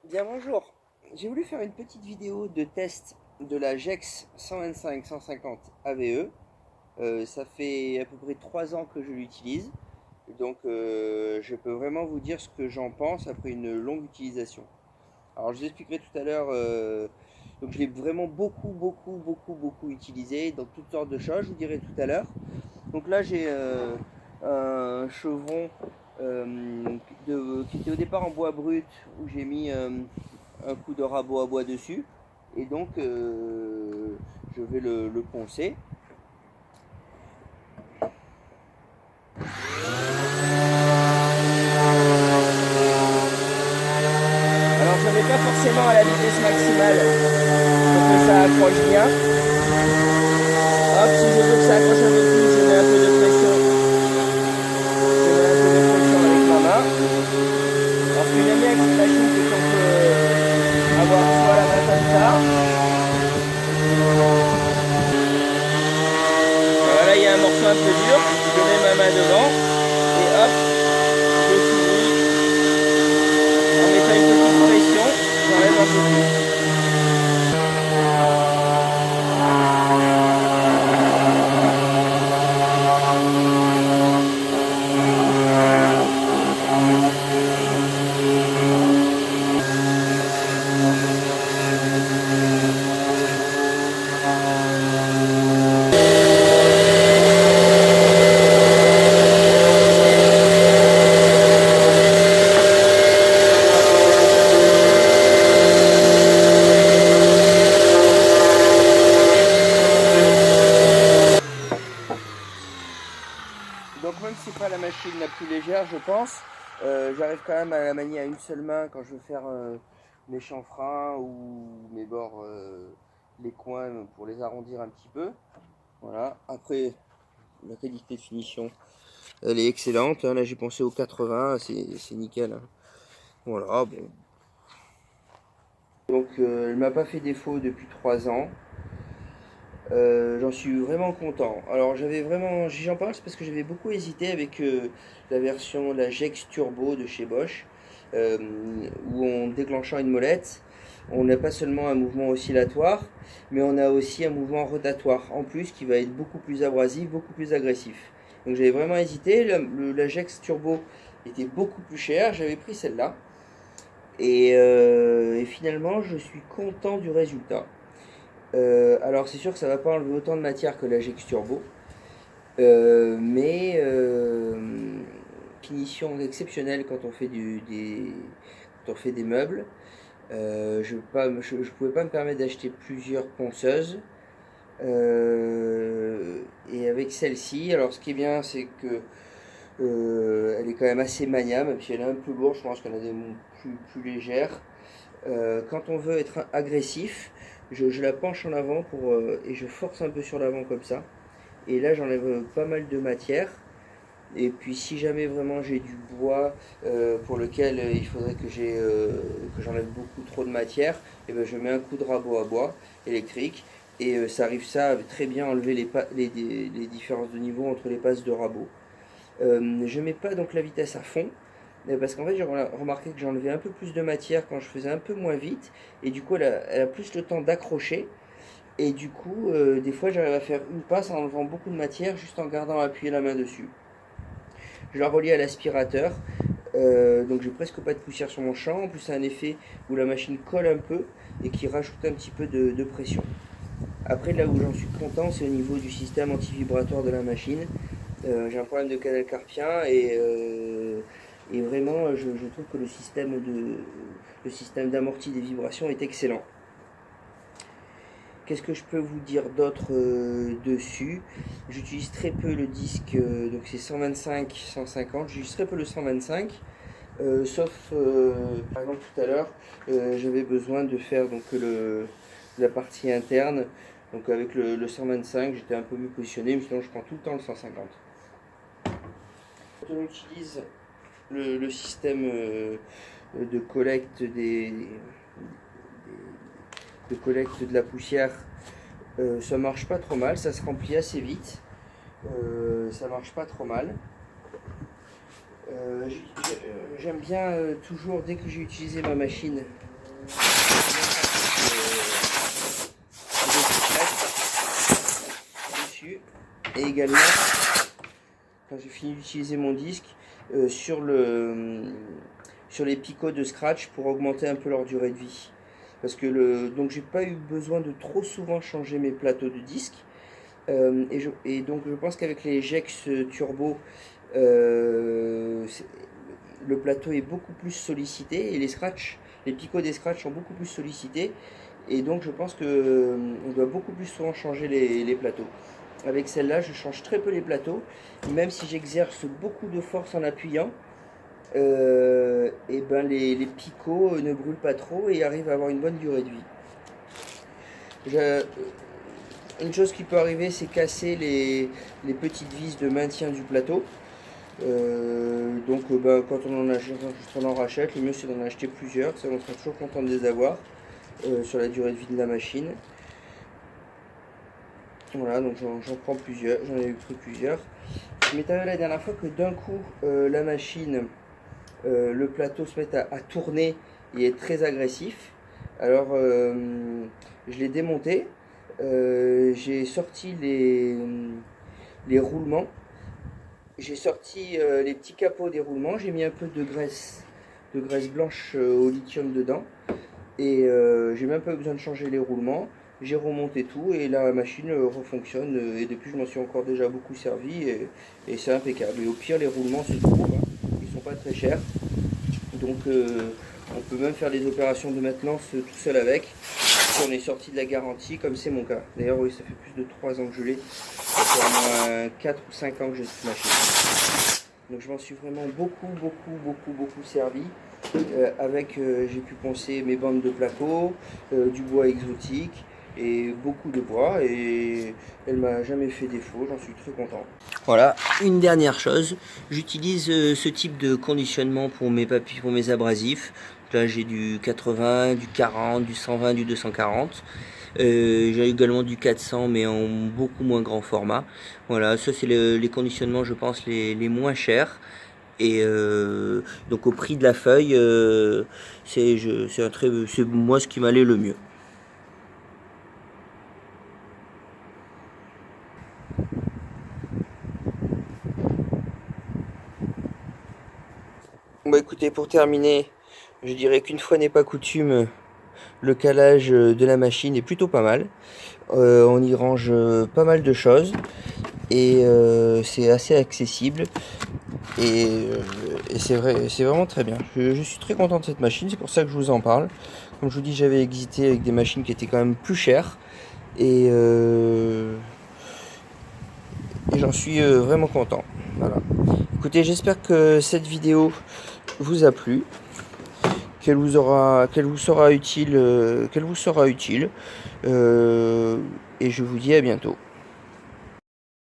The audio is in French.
Bien bonjour, j'ai voulu faire une petite vidéo de test de la GEX 125-150 AVE. Ça fait à peu près 3 ans que je l'utilise, donc je peux vraiment vous dire ce que j'en pense après une longue utilisation. Alors je vous expliquerai tout à l'heure, donc je l'ai vraiment beaucoup utilisé dans toutes sortes de choses, je vous dirai tout à l'heure. Donc là j'ai un chevron qui était au départ en bois brut où j'ai mis un coup de rabot à bois dessus et donc je vais le poncer. Alors je ne mets pas forcément à la vitesse maximale pour que ça accroche bien. Hop, si je veux que ça accroche un peu plus, je mets un peu de pression. Je mets un peu de pression avec ma main. Alors ce que j'aime bien avec cette machine, c'est qu'on peut avoir soit la main comme ça. Voilà, là il y a un morceau un peu dur, je mets ma main devant et hop, je souris en mettant une petite pression, j'enlève un peu plus. Donc même si c'est pas la machine la plus légère, je pense, j'arrive quand même à la manier à une seule main quand je veux faire mes chanfreins ou mes bords, les coins pour les arrondir un petit peu. Voilà. Après, la qualité de finition, elle est excellente. Là, j'ai pensé au 80, c'est nickel. Hein. Voilà. Bon. Donc, elle m'a pas fait défaut depuis 3 ans. J'en suis vraiment content. Alors j'en parle c'est parce que j'avais beaucoup hésité avec la version, la Gex Turbo de chez Bosch, euh, où en déclenchant une molette, on n'a pas seulement un mouvement oscillatoire, mais on a aussi un mouvement rotatoire en plus qui va être beaucoup plus abrasif, beaucoup plus agressif. Donc j'avais vraiment hésité. La Gex Turbo était beaucoup plus chère, j'avais pris celle-là. Et finalement, je suis content du résultat. Alors c'est sûr que ça va pas enlever autant de matière que la GX Turbo, mais finition exceptionnelle quand on fait quand on fait des meubles. Je pouvais pas me permettre d'acheter plusieurs ponceuses. Et avec celle-ci, alors ce qui est bien, c'est que elle est quand même assez maniable, même si elle est un peu lourde. Je pense qu'il y en a des plus légères. Quand on veut être agressif, je la penche en avant et je force un peu sur l'avant comme ça. Et là, j'enlève pas mal de matière. Et puis, si jamais vraiment j'ai du bois pour lequel il faudrait que j'enlève beaucoup trop de matière, et ben je mets un coup de rabot à bois électrique. Et ça arrive très bien à enlever les différences de niveau entre les passes de rabot. Je mets pas donc la vitesse à fond. Parce qu'en fait, j'ai remarqué que j'enlevais un peu plus de matière quand je faisais un peu moins vite. Et du coup, elle a plus le temps d'accrocher. Et du coup, des fois, j'arrive à faire une passe en enlevant beaucoup de matière juste en gardant appuyé la main dessus. Je la relie à l'aspirateur. Donc, j'ai presque pas de poussière sur mon champ. En plus, ça a un effet où la machine colle un peu et qui rajoute un petit peu de pression. Après, là où j'en suis content, c'est au niveau du système anti-vibratoire de la machine. J'ai un problème de canal carpien et vraiment je trouve que le système d'amorti des vibrations est excellent. Qu'est-ce que je peux vous dire d'autre dessus? J'utilise très peu le disque, donc c'est 125-150, j'utilise très peu le 125, sauf par exemple tout à l'heure, j'avais besoin de faire donc la partie interne, donc avec le 125 j'étais un peu mieux positionné, mais sinon je prends tout le temps le 150. Quand on utilise le système de collecte de collecte de la poussière, ça marche pas trop mal, ça se remplit assez vite, ça marche pas trop mal. J'aime bien toujours, dès que j'ai utilisé ma machine, dessus. Et également, quand j'ai fini d'utiliser mon disque, sur les picots de scratch pour augmenter un peu leur durée de vie. Parce que donc j'ai pas eu besoin de trop souvent changer mes plateaux de disque. Et donc je pense qu'avec les Jex Turbo, le plateau est beaucoup plus sollicité et les picots des scratch sont beaucoup plus sollicités. Et donc je pense qu'on doit beaucoup plus souvent changer les plateaux. Avec celle-là, je change très peu les plateaux, même si j'exerce beaucoup de force en appuyant. Et ben les picots ne brûlent pas trop et arrivent à avoir une bonne durée de vie. Une chose qui peut arriver, c'est casser les petites vis de maintien du plateau. Donc quand on en rachète, le mieux c'est d'en acheter plusieurs, ça on sera toujours content de les avoir sur la durée de vie de la machine. Voilà, donc j'en prends plusieurs, j'en ai pris plusieurs. Il m'est arrivé la dernière fois que d'un coup la machine, le plateau se met à tourner et est très agressif. Alors je l'ai démonté, j'ai sorti les roulements, j'ai sorti les petits capots des roulements, j'ai mis un peu de graisse blanche au lithium dedans et j'ai même pas eu besoin de changer les roulements. J'ai remonté tout et la machine refonctionne et depuis je m'en suis encore déjà beaucoup servi et c'est impeccable. Et au pire les roulements se trouvent, hein, ils sont pas très chers, donc on peut même faire des opérations de maintenance tout seul avec. Si on est sorti de la garantie comme c'est mon cas. D'ailleurs oui, ça fait plus de 3 ans que je l'ai, ça fait au moins 4 ou 5 ans que j'ai cette machine. Donc je m'en suis vraiment beaucoup servi. J'ai pu poncer mes bandes de placo, du bois exotique et beaucoup de bois et elle m'a jamais fait défaut, j'en suis très content. Voilà, une dernière chose, j'utilise ce type de conditionnement pour mes papiers, pour mes abrasifs. Là j'ai du 80, du 40, du 120, du 240. J'ai également du 400 mais en beaucoup moins grand format. Voilà, ça c'est les conditionnements je pense les moins chers. Et donc au prix de la feuille, c'est moi ce qui m'allait le mieux. Bon écoutez, pour terminer, je dirais qu'une fois n'est pas coutume, le calage de la machine est plutôt pas mal. On y range pas mal de choses et c'est assez accessible. Et c'est vrai, c'est vraiment très bien. Je suis très content de cette machine, c'est pour ça que je vous en parle. Comme je vous dis, j'avais hésité avec des machines qui étaient quand même plus chères. Et j'en suis vraiment content. Voilà. Écoutez, j'espère que cette vidéo vous a plu, qu'elle vous sera utile. Et je vous dis à bientôt.